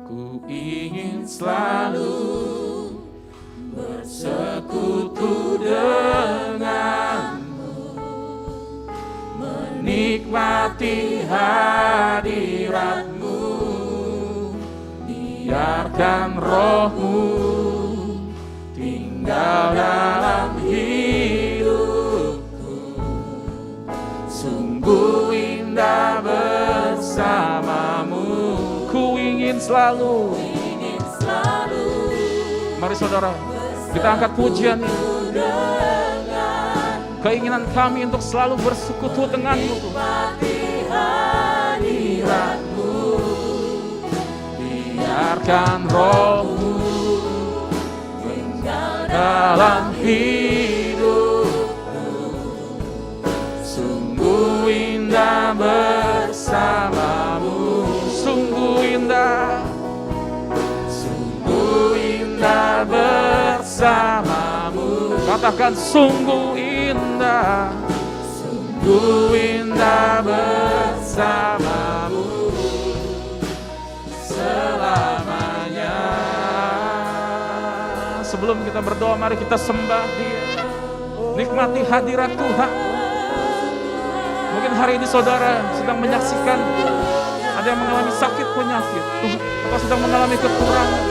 Ku ingin selalu bersekutu denganmu, menikmati hadiratmu, biarkan rohmu tinggal dalam hidupku, sungguh indah bersamamu. Ku ingin selalu. Mari saudara, kita angkat pujian ini. Keinginan kami untuk selalu bersekutu denganmu, biarkan rohmu tinggal dalam hidupku, sungguh indah bersamamu. Sungguh indah bersamamu. Katakan sungguh indah bersamamu selamanya. Sebelum kita berdoa, mari kita sembah Dia, nikmati hadirat Tuhan. Mungkin hari ini saudara sedang menyaksikan ada yang mengalami sakit penyakit, atau sedang mengalami kekurangan.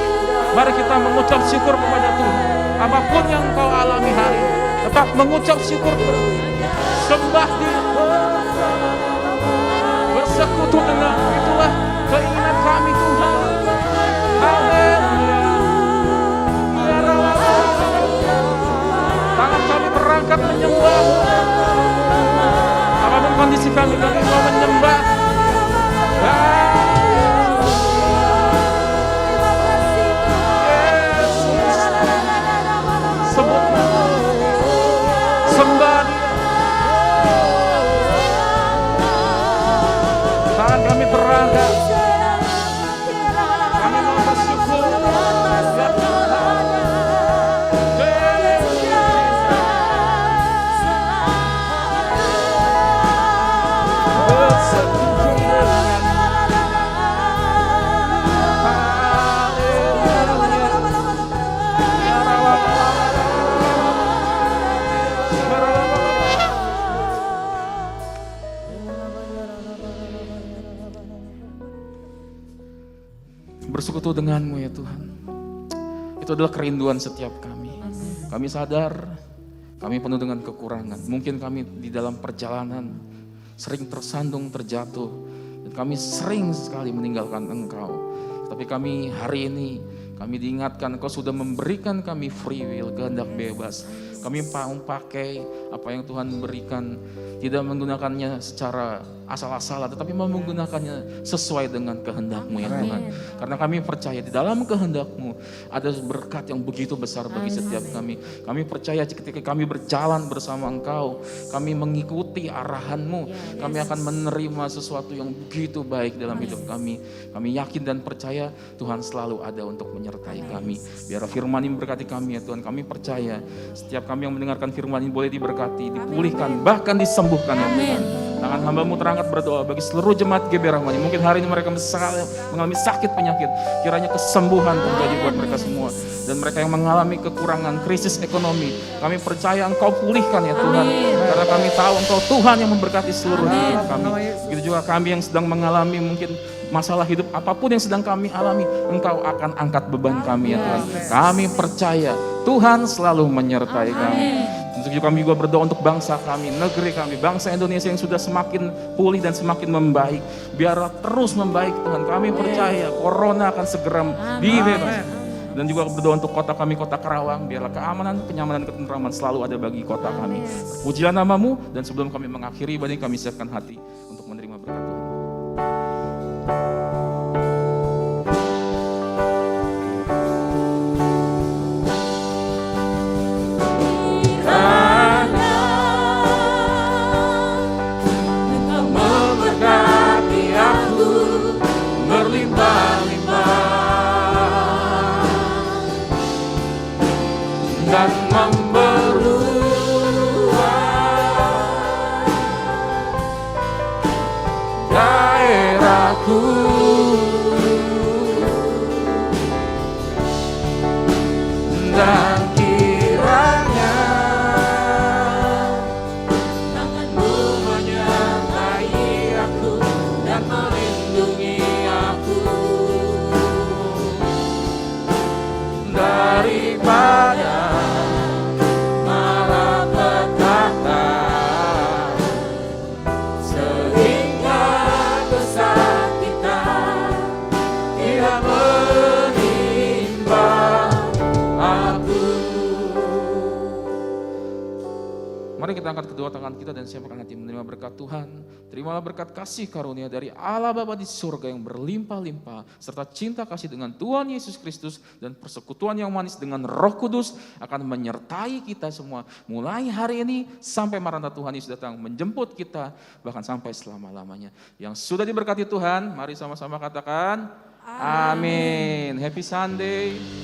Mari kita mengucap syukur kepada Tuhan. Apapun yang kau alami hari ini, tetap mengucap syukur. Sembah Dia, bersekutu dengan itulah keinginan kami Tuhan. Haleluya. Tangan kami berangkat menyembah. Apapun kondisi kami mau menyembah. Sembah Dia. Tangan kami terangkat. Kami mau bersyukur. Bersekutu denganmu ya Tuhan. Itu adalah kerinduan setiap kami. Kami sadar kami penuh dengan kekurangan. Mungkin kami di dalam perjalanan sering tersandung, terjatuh. Dan kami sering sekali meninggalkan Engkau. Tapi kami hari ini, kami diingatkan Engkau sudah memberikan kami free will, kehendak bebas. Kami mau pakai apa yang Tuhan berikan, tidak menggunakannya secara asal-asalan, tetapi mau menggunakannya sesuai dengan kehendak-Mu ya Tuhan. Karena kami percaya di dalam kehendak-Mu ada berkat yang begitu besar bagi setiap kami. Kami percaya ketika kami berjalan bersama Engkau, kami mengikuti arahan-Mu, kami akan menerima sesuatu yang begitu baik dalam hidup kami. Kami yakin dan percaya Tuhan selalu ada untuk menyertai kami. Biar firman-Mu berkati kami ya Tuhan. Kami percaya setiap kami yang mendengarkan firman ini boleh diberkati, dipulihkan, bahkan disembuhkan ya Tuhan. Tangan hamba-Mu terangkat berdoa bagi seluruh jemaat GBI Rahmani. Mungkin hari ini mereka mengalami sakit penyakit. Kiranya kesembuhan terjadi buat mereka semua. Dan mereka yang mengalami kekurangan, krisis ekonomi. Kami percaya Engkau pulihkan ya Tuhan. Karena kami tahu Engkau Tuhan yang memberkati seluruh hidup kami. Begitu juga kami yang sedang mengalami mungkin masalah hidup apapun yang sedang kami alami. Engkau akan angkat beban kami ya Tuhan. Kami percaya Tuhan selalu menyertai kami. Untuk kami juga berdoa untuk bangsa kami, negeri kami, bangsa Indonesia yang sudah semakin pulih dan semakin membaik. Biarlah terus membaik Tuhan. Kami percaya corona akan segera dibebaskan. Dan juga berdoa untuk kota kami, kota Karawang. Biarlah keamanan, kenyamanan, ketentraman selalu ada bagi kota kami. Pujilah nama-Mu, dan sebelum kami mengakhiri ibadah ini, kami siapkan hati untuk menerima berkat Tuhan. Dan memberubah daerahku, dan kiranya tangan-Mu menyertai aku dan melindungi aku daripada Mari kita angkat kedua tangan kita dan siapkan hati menerima berkat Tuhan. Terimalah berkat kasih karunia dari Allah Bapa di surga yang berlimpah-limpah, serta cinta kasih dengan Tuhan Yesus Kristus dan persekutuan yang manis dengan Roh Kudus akan menyertai kita semua mulai hari ini sampai Maranatha Tuhan Yesus datang menjemput kita, bahkan sampai selama-lamanya. Yang sudah diberkati Tuhan, mari sama-sama katakan amin. Happy Sunday.